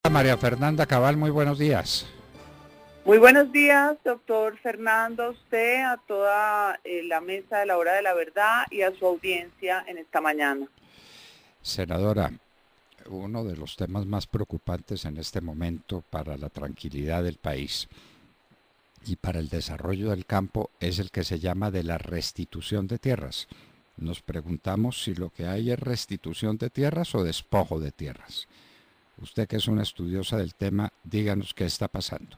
María Fernanda Cabal, muy buenos días. Muy buenos días, doctor Fernando, a usted, a toda la mesa de la hora de la verdad y a su audiencia en esta mañana. Senadora, uno de los temas más preocupantes en este momento para la tranquilidad del país y para el desarrollo del campo es el que se llama de la restitución de tierras. Nos preguntamos si lo que hay es restitución de tierras o despojo de tierras. Usted, que es una estudiosa del tema, díganos qué está pasando.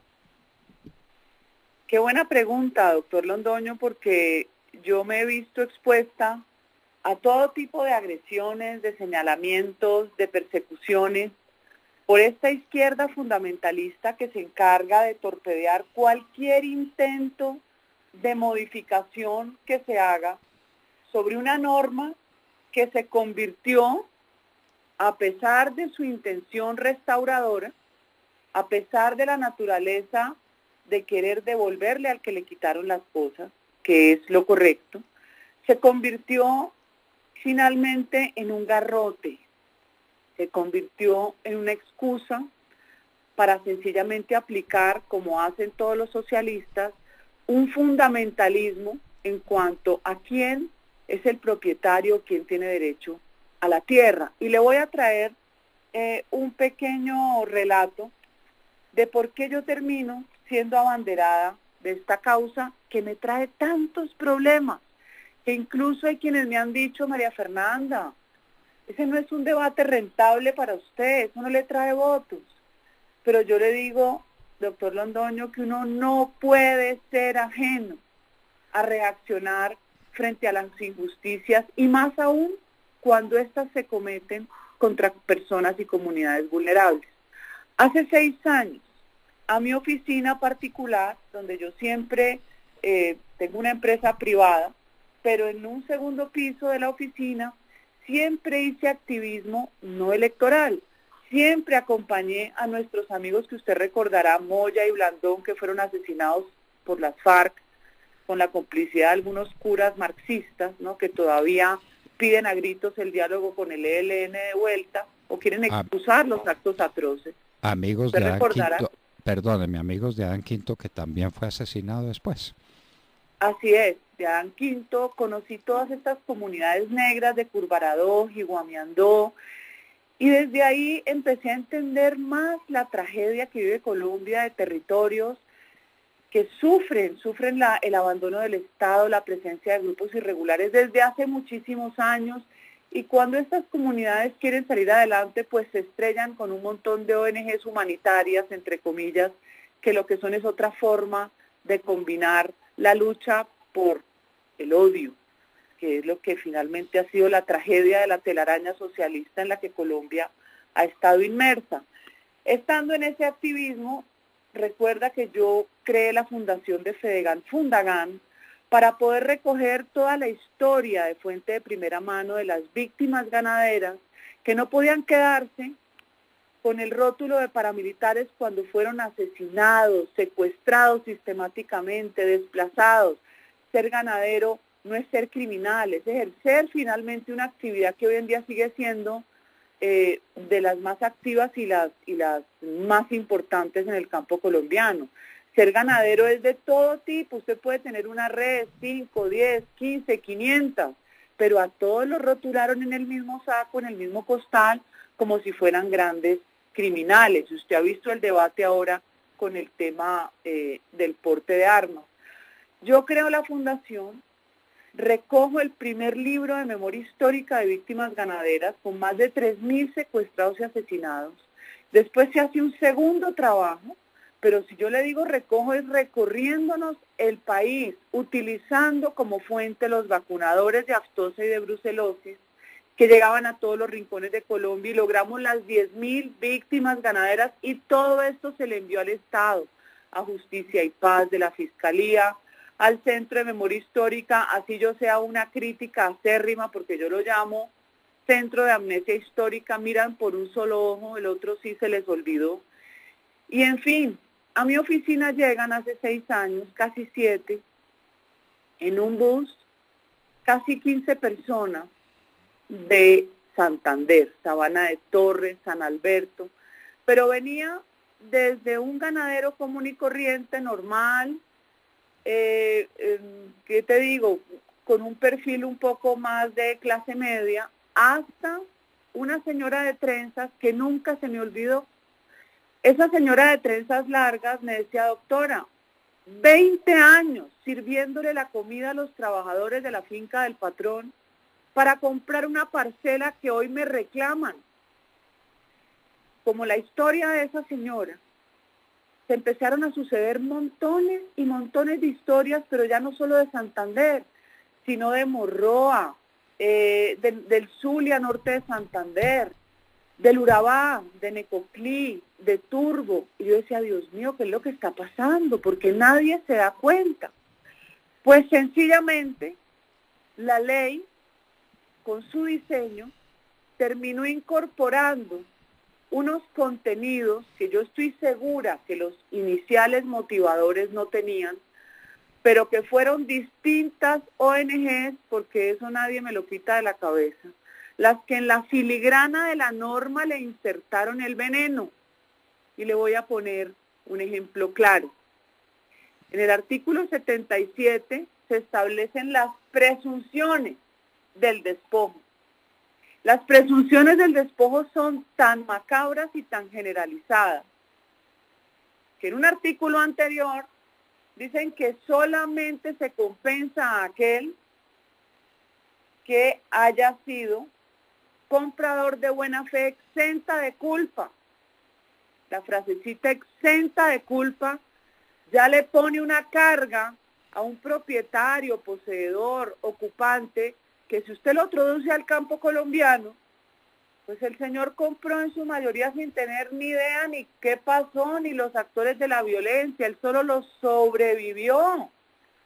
Qué buena pregunta, doctor Londoño, porque yo me he visto expuesta a todo tipo de agresiones, de señalamientos, de persecuciones por esta izquierda fundamentalista que se encarga de torpedear cualquier intento de modificación que se haga sobre una norma que se convirtió, a pesar de su intención restauradora, a pesar de la naturaleza de querer devolverle al que le quitaron las cosas, que es lo correcto, se convirtió finalmente en un garrote, se convirtió en una excusa para sencillamente aplicar, como hacen todos los socialistas, un fundamentalismo en cuanto a quién es el propietario, quién tiene derecho a la tierra. Y le voy a traer un pequeño relato de por qué yo termino siendo abanderada de esta causa que me trae tantos problemas, que incluso hay quienes me han dicho, María Fernanda, ese no es un debate rentable para usted, eso no le trae votos. Pero yo le digo, doctor Londoño, que uno no puede ser ajeno a reaccionar frente a las injusticias y más aún cuando éstas se cometen contra personas y comunidades vulnerables. Hace 6 años, a mi oficina particular, donde yo siempre tengo una empresa privada, pero en un segundo piso de la oficina siempre hice activismo no electoral. Siempre acompañé a nuestros amigos que usted recordará, Moya y Blandón, que fueron asesinados por las FARC, con la complicidad de algunos curas marxistas, ¿no?, que todavía piden a gritos el diálogo con el ELN de vuelta o quieren excusar los actos atroces. Amigos de Adán Quinto, perdóneme, amigos de Adán Quinto, que también fue asesinado después. Así es, de Adán Quinto conocí todas estas comunidades negras de Curvaradó, Jiguamiandó, y desde ahí empecé a entender más la tragedia que vive Colombia de territorios que sufren el abandono del Estado, la presencia de grupos irregulares desde hace muchísimos años, y cuando estas comunidades quieren salir adelante, pues se estrellan con un montón de ONGs humanitarias, entre comillas, que lo que son es otra forma de combinar la lucha por el odio, que es lo que finalmente ha sido la tragedia de la telaraña socialista en la que Colombia ha estado inmersa. Estando en ese activismo, recuerda que yo creé la fundación de Fedegan, Fundagan, para poder recoger toda la historia de fuente de primera mano de las víctimas ganaderas que no podían quedarse con el rótulo de paramilitares cuando fueron asesinados, secuestrados sistemáticamente, desplazados. Ser ganadero no es ser criminal, es ejercer finalmente una actividad que hoy en día sigue siendo de las más activas y las más importantes en el campo colombiano. Ser ganadero es de todo tipo, usted puede tener una red, 5, 10, 15, 500, pero a todos los rotularon en el mismo saco, en el mismo costal, como si fueran grandes criminales. Usted ha visto el debate ahora con el tema del porte de armas. Yo creo la fundación, recojo el primer libro de memoria histórica de víctimas ganaderas con más de 3.000 secuestrados y asesinados. Después se hace un segundo trabajo, pero si yo le digo recojo es recorriéndonos el país, utilizando como fuente los vacunadores de aftosa y de brucelosis que llegaban a todos los rincones de Colombia y logramos las 10.000 víctimas ganaderas y todo esto se le envió al Estado, a Justicia y Paz de la Fiscalía, al Centro de Memoria Histórica, así yo sea una crítica acérrima, porque yo lo llamo Centro de Amnesia Histórica, miran por un solo ojo, el otro sí se les olvidó. Y en fin, a mi oficina llegan hace 6 años, casi 7, en un bus, casi 15 personas de Santander, Sabana de Torres, San Alberto, pero venía desde un ganadero común y corriente, normal, ¿qué te digo?, con un perfil un poco más de clase media, hasta una señora de trenzas que nunca se me olvidó. Esa señora de trenzas largas me decía: doctora, 20 años sirviéndole la comida a los trabajadores de la finca del patrón para comprar una parcela que hoy me reclaman. Como la historia de esa señora, se empezaron a suceder montones y montones de historias, pero ya no solo de Santander, sino de Morroa, del Zulia, norte de Santander, del Urabá, de Necoclí, de Turbo. Y yo decía: Dios mío, ¿qué es lo que está pasando? Porque nadie se da cuenta. Pues sencillamente, la ley, con su diseño, terminó incorporando unos contenidos que yo estoy segura que los iniciales motivadores no tenían, pero que fueron distintas ONGs, porque eso nadie me lo quita de la cabeza, las que en la filigrana de la norma le insertaron el veneno. Y le voy a poner un ejemplo claro. En el artículo 77 se establecen las presunciones del despojo. Las presunciones del despojo son tan macabras y tan generalizadas que en un artículo anterior dicen que solamente se compensa a aquel que haya sido comprador de buena fe exenta de culpa. La frasecita exenta de culpa ya le pone una carga a un propietario, poseedor, ocupante, que si usted lo traduce al campo colombiano, pues el señor compró en su mayoría sin tener ni idea ni qué pasó, ni los actores de la violencia, él solo los sobrevivió.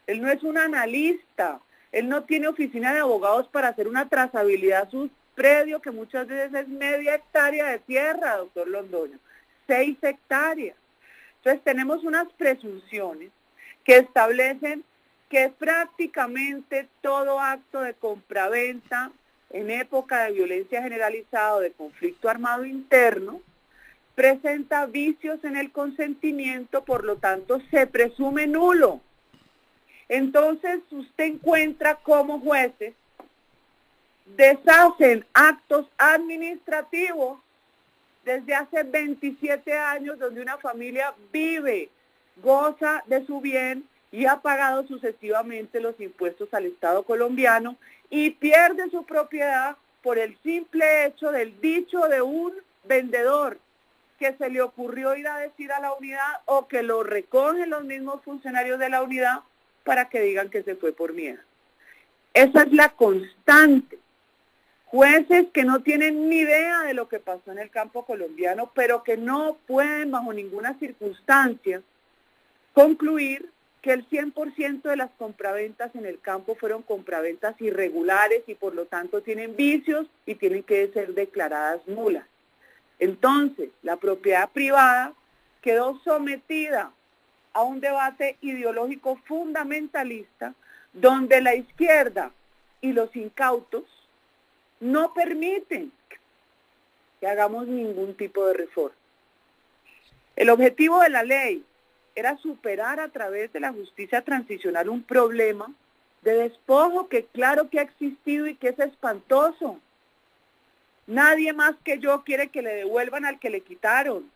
Él no es un analista, él no tiene oficina de abogados para hacer una trazabilidad a su predio, que muchas veces es media hectárea de tierra, doctor Londoño, 6 hectáreas. Entonces tenemos unas presunciones que establecen que prácticamente todo acto de compraventa en época de violencia generalizada o de conflicto armado interno presenta vicios en el consentimiento, por lo tanto se presume nulo. Entonces usted encuentra cómo jueces deshacen actos administrativos desde hace 27 años donde una familia vive, goza de su bien y ha pagado sucesivamente los impuestos al Estado colombiano y pierde su propiedad por el simple hecho del dicho de un vendedor que se le ocurrió ir a decir a la unidad o que lo recogen los mismos funcionarios de la unidad para que digan que se fue por miedo. Esa es la constante. Jueces que no tienen ni idea de lo que pasó en el campo colombiano, pero que no pueden bajo ninguna circunstancia concluir que el 100% de las compraventas en el campo fueron compraventas irregulares y por lo tanto tienen vicios y tienen que ser declaradas nulas. Entonces, la propiedad privada quedó sometida a un debate ideológico fundamentalista donde la izquierda y los incautos no permiten que hagamos ningún tipo de reforma. El objetivo de la ley era superar a través de la justicia transicional un problema de despojo que claro que ha existido y que es espantoso. Nadie más que yo quiere que le devuelvan al que le quitaron.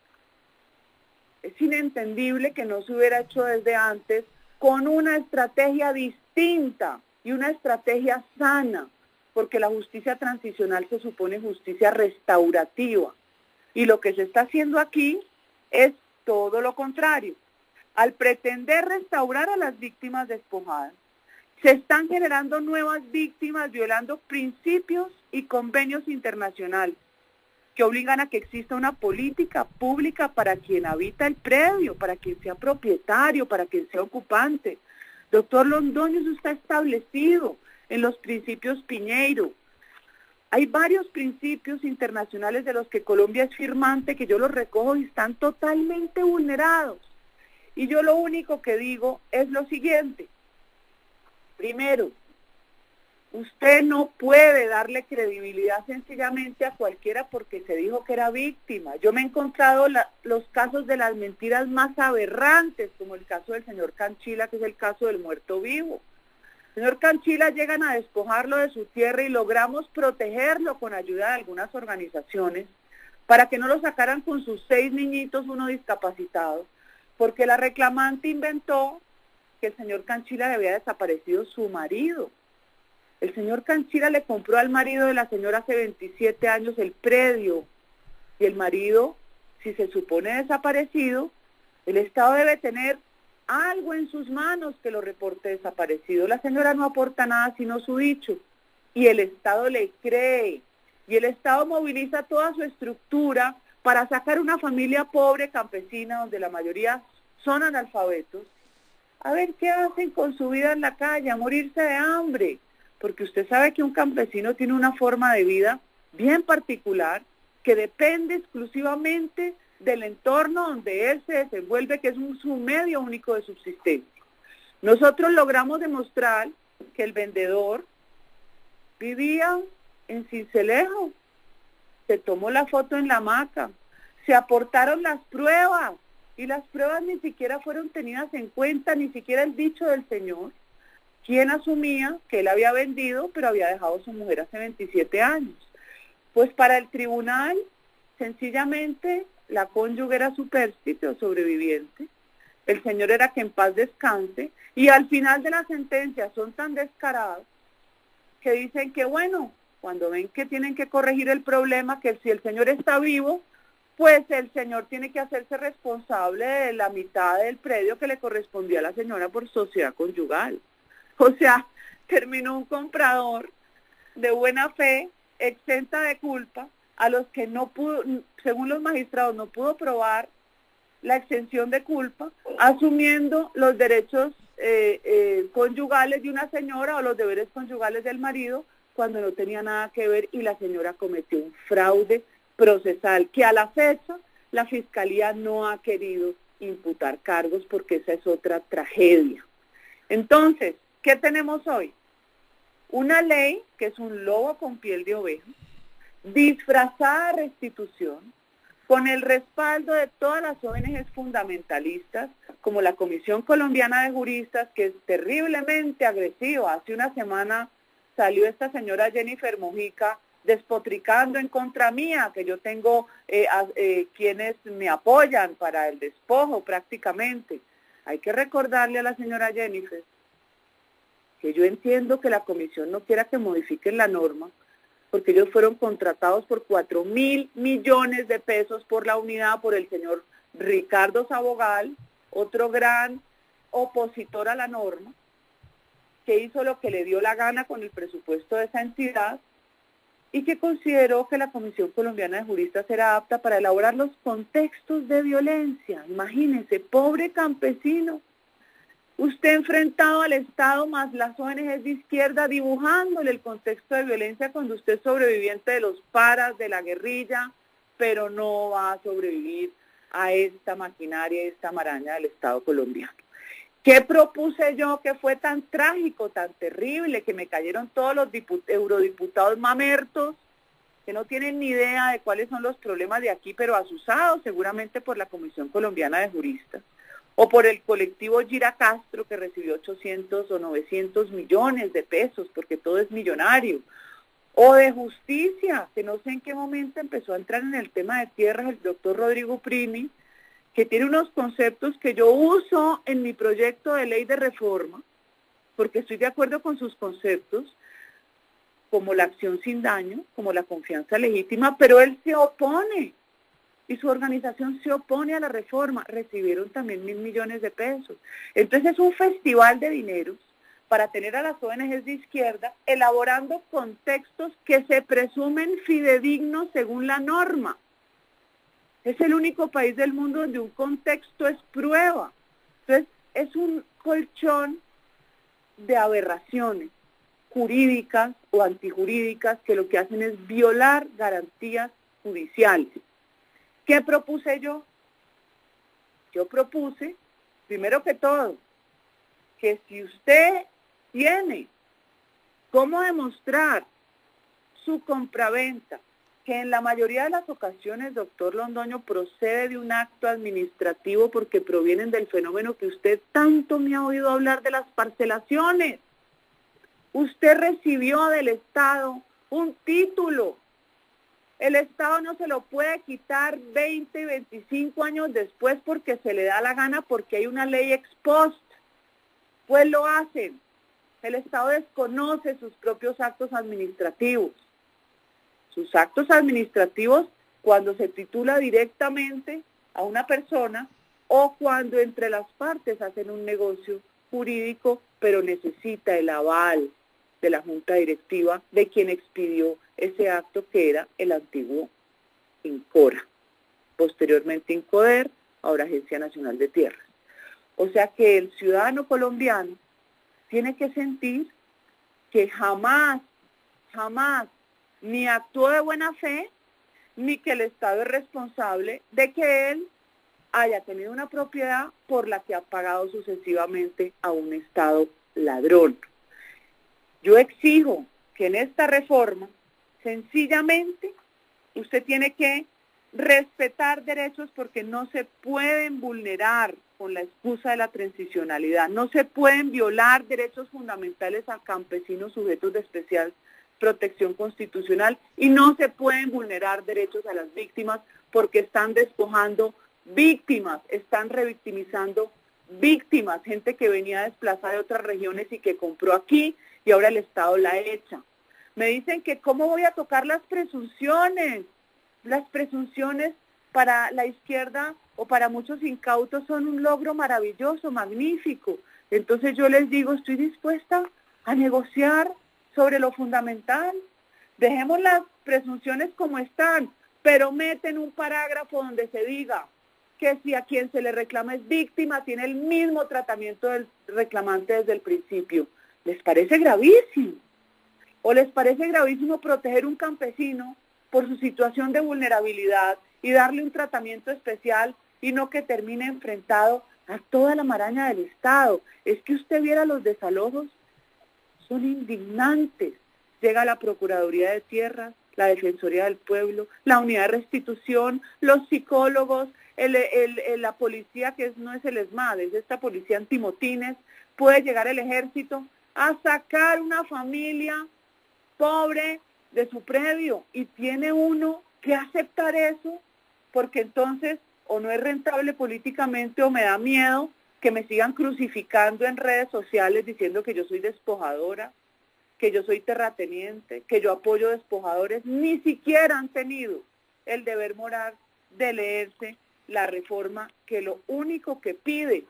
Es inentendible que no se hubiera hecho desde antes con una estrategia distinta y una estrategia sana, porque la justicia transicional se supone justicia restaurativa. Y lo que se está haciendo aquí es todo lo contrario. Al pretender restaurar a las víctimas despojadas, se están generando nuevas víctimas violando principios y convenios internacionales que obligan a que exista una política pública para quien habita el predio, para quien sea propietario, para quien sea ocupante. Doctor Londoño, eso está establecido en los principios Piñeiro. Hay varios principios internacionales de los que Colombia es firmante que yo los recojo y están totalmente vulnerados. Y yo lo único que digo es lo siguiente. Primero, Usted no puede darle credibilidad sencillamente a cualquiera porque se dijo que era víctima. Yo me he encontrado los casos de las mentiras más aberrantes, como el caso del señor Canchila, que es el caso del muerto vivo. El señor Canchila llegan a despojarlo de su tierra y logramos protegerlo con ayuda de algunas organizaciones para que no lo sacaran con sus 6 niñitos, uno discapacitado, porque la reclamante inventó que el señor Canchila le había desaparecido su marido. El señor Canchila le compró al marido de la señora hace 27 años el predio y el marido, si se supone desaparecido, el Estado debe tener algo en sus manos que lo reporte desaparecido. La señora no aporta nada sino su dicho y el Estado le cree y el Estado moviliza toda su estructura para sacar una familia pobre campesina donde la mayoría son analfabetos. A ver qué hacen con su vida en la calle, a morirse de hambre. Porque usted sabe que un campesino tiene una forma de vida bien particular que depende exclusivamente del entorno donde él se desenvuelve, que es su medio único de subsistencia. Nosotros logramos demostrar que el vendedor vivía en Sincelejo, se tomó la foto en la hamaca, se aportaron las pruebas y las pruebas ni siquiera fueron tenidas en cuenta, ni siquiera el dicho del señor, quien asumía que él había vendido, pero había dejado a su mujer hace 27 años. Pues para el tribunal, sencillamente, la cónyuge era supérstite o sobreviviente, el señor era que en paz descanse, y al final de la sentencia son tan descarados que dicen que bueno, cuando ven que tienen que corregir el problema, que si el señor está vivo, pues el señor tiene que hacerse responsable de la mitad del predio que le correspondía a la señora por sociedad conyugal. O sea, terminó un comprador de buena fe, exenta de culpa, a los que no pudo, según los magistrados, no pudo probar la exención de culpa, asumiendo los derechos conyugales de una señora o los deberes conyugales del marido, cuando no tenía nada que ver y la señora cometió un fraude procesal, que a la fecha la Fiscalía no ha querido imputar cargos porque esa es otra tragedia. Entonces, ¿qué tenemos hoy? Una ley que es un lobo con piel de oveja, disfrazada de restitución, con el respaldo de todas las ONGs fundamentalistas, como la Comisión Colombiana de Juristas, que es terriblemente agresiva. Hace una semana salió esta señora Jennifer Mojica despotricando en contra mía, que yo tengo quienes me apoyan para el despojo prácticamente. Hay que recordarle a la señora Jennifer que yo entiendo que la comisión no quiera que modifiquen la norma, porque ellos fueron contratados por 4.000 millones de pesos por la unidad, por el señor Ricardo Sabogal, otro gran opositor a la norma, que hizo lo que le dio la gana con el presupuesto de esa entidad y que consideró que la Comisión Colombiana de Juristas era apta para elaborar los contextos de violencia. Imagínense, pobre campesino, usted enfrentado al Estado más las ONGs de izquierda dibujándole el contexto de violencia cuando usted es sobreviviente de los paras, de la guerrilla, pero no va a sobrevivir a esta maquinaria, esta maraña del Estado colombiano. ¿Qué propuse yo que fue tan trágico, tan terrible, que me cayeron todos los eurodiputados mamertos, que no tienen ni idea de cuáles son los problemas de aquí, pero asusados seguramente por la Comisión Colombiana de Juristas, o por el colectivo Gira Castro, que recibió 800 o 900 millones de pesos, porque todo es millonario, o de justicia, que no sé en qué momento empezó a entrar en el tema de tierras el doctor Rodrigo Prini, que tiene unos conceptos que yo uso en mi proyecto de ley de reforma, porque estoy de acuerdo con sus conceptos, como la acción sin daño, como la confianza legítima, pero él se opone, y su organización se opone a la reforma. Recibieron también 1.000 millones de pesos. Entonces es un festival de dineros para tener a las ONGs de izquierda elaborando contextos que se presumen fidedignos según la norma. Es el único país del mundo donde un contexto es prueba. Entonces, es un colchón de aberraciones jurídicas o antijurídicas que lo que hacen es violar garantías judiciales. ¿Qué propuse yo? Yo propuse, primero que todo, que si usted tiene ¿Cómo demostrar su compraventa? Que en la mayoría de las ocasiones, doctor Londoño, procede de un acto administrativo porque provienen del fenómeno que usted tanto me ha oído hablar de las parcelaciones. Usted recibió del Estado un título. El Estado no se lo puede quitar 20 y 25 años después porque se le da la gana, porque hay una ley ex post. Pues lo hacen. El Estado desconoce sus propios actos administrativos. Sus actos administrativos cuando se titula directamente a una persona o cuando entre las partes hacen un negocio jurídico, pero necesita el aval de la Junta Directiva de quien expidió ese acto, que era el antiguo INCORA, posteriormente INCODER, ahora Agencia Nacional de Tierras. O sea que el ciudadano colombiano tiene que sentir que jamás ni actuó de buena fe, ni que el Estado es responsable de que él haya tenido una propiedad por la que ha pagado sucesivamente a un Estado ladrón. Yo exijo que en esta reforma, sencillamente, usted tiene que respetar derechos porque no se pueden vulnerar con la excusa de la transicionalidad, no se pueden violar derechos fundamentales a campesinos sujetos de especial protección constitucional y no se pueden vulnerar derechos a las víctimas porque están despojando víctimas, están revictimizando víctimas, gente que venía desplazada de otras regiones y que compró aquí y ahora el Estado la echa. Me dicen que cómo voy a tocar las presunciones para la izquierda o para muchos incautos son un logro maravilloso, magnífico. Entonces yo les digo, estoy dispuesta a negociar sobre lo fundamental. Dejemos las presunciones como están, pero meten un parágrafo donde se diga que si a quien se le reclama es víctima, tiene el mismo tratamiento del reclamante desde el principio. ¿Les parece gravísimo? ¿O les parece gravísimo proteger un campesino por su situación de vulnerabilidad y darle un tratamiento especial y no que termine enfrentado a toda la maraña del Estado? Es que usted viera los desalojos, son indignantes. Llega la Procuraduría de Tierras, la Defensoría del Pueblo, la Unidad de Restitución, los psicólogos, la policía, que no es el ESMAD, es esta policía antimotines, puede llegar el ejército a sacar una familia pobre de su predio y tiene uno que aceptar eso porque entonces o no es rentable políticamente o me da miedo que me sigan crucificando en redes sociales diciendo que yo soy despojadora, que yo soy terrateniente, que yo apoyo despojadores. Ni siquiera han tenido el deber moral de leerse la reforma que lo único que pide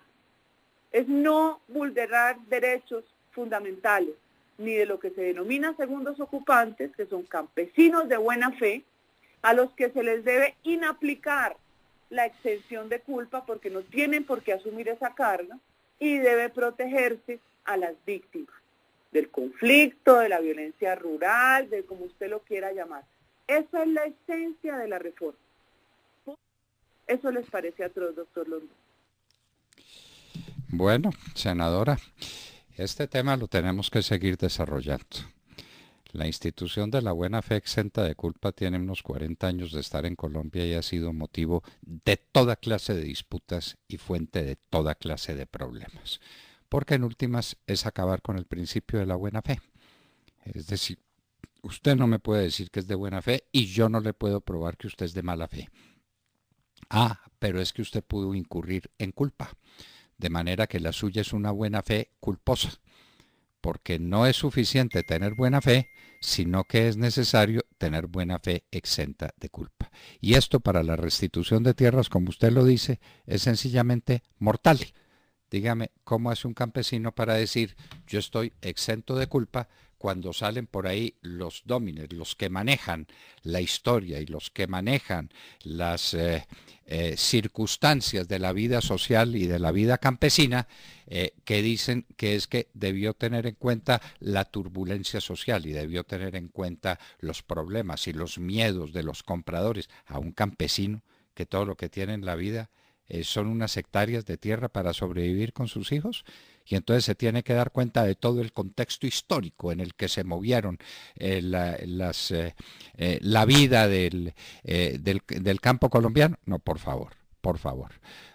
es no vulnerar derechos fundamentales, ni de lo que se denomina segundos ocupantes, que son campesinos de buena fe, a los que se les debe inaplicar la exención de culpa porque no tienen por qué asumir esa carga, y debe protegerse a las víctimas del conflicto, de la violencia rural, de como usted lo quiera llamar. Esa es la esencia de la reforma. ¿Eso les parece atroz, doctor Londoño? Bueno, senadora, este tema lo tenemos que seguir desarrollando. La institución de la buena fe exenta de culpa tiene unos 40 años de estar en Colombia y ha sido motivo de toda clase de disputas y fuente de toda clase de problemas. Porque en últimas es acabar con el principio de la buena fe. Es decir, usted no me puede decir que es de buena fe y yo no le puedo probar que usted es de mala fe. Ah, pero es que usted pudo incurrir en culpa. De manera que la suya es una buena fe culposa. Porque no es suficiente tener buena fe, sino que es necesario tener buena fe exenta de culpa. Y esto para la restitución de tierras, como usted lo dice, es sencillamente mortal. Dígame, ¿cómo hace un campesino para decir yo estoy exento de culpa cuando salen por ahí los dómines, los que manejan la historia y los que manejan las circunstancias de la vida social y de la vida campesina, que dicen que es que debió tener en cuenta la turbulencia social y debió tener en cuenta los problemas y los miedos de los compradores a un campesino que todo lo que tiene en la vida son unas hectáreas de tierra para sobrevivir con sus hijos? y entonces se tiene que dar cuenta de todo el contexto histórico en el que se movieron la vida del campo colombiano. No, por favor, por favor.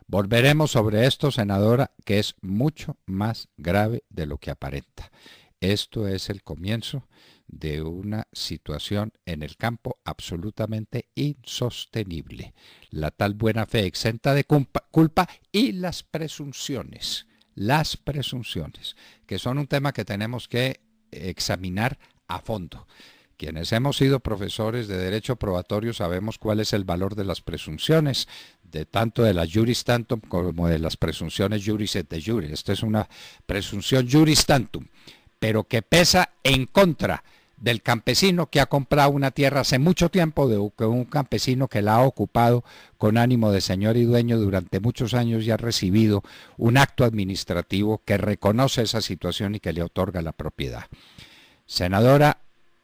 Volveremos sobre esto, senadora, que es mucho más grave de lo que aparenta. Esto es el comienzo de una situación en el campo absolutamente insostenible. La tal buena fe exenta de culpa y las presunciones, que son un tema que tenemos que examinar a fondo. Quienes hemos sido profesores de derecho probatorio sabemos cuál es el valor de las presunciones, de tanto de las juris tantum como de las presunciones juris et de jure. Esta es una presunción juris tantum, pero que pesa en contra del campesino que ha comprado una tierra hace mucho tiempo, de un campesino que la ha ocupado con ánimo de señor y dueño durante muchos años y ha recibido un acto administrativo que reconoce esa situación y que le otorga la propiedad. Senadora,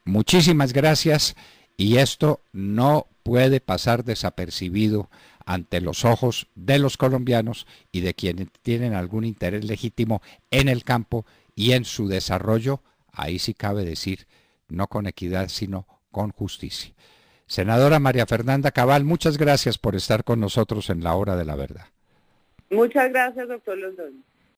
muchísimas gracias, y esto no puede pasar desapercibido ante los ojos de los colombianos y de quienes tienen algún interés legítimo en el campo y en su desarrollo, ahí sí cabe decir, no con equidad, sino con justicia. Senadora María Fernanda Cabal, muchas gracias por estar con nosotros en la Hora de la Verdad. Muchas gracias, doctor Londoño.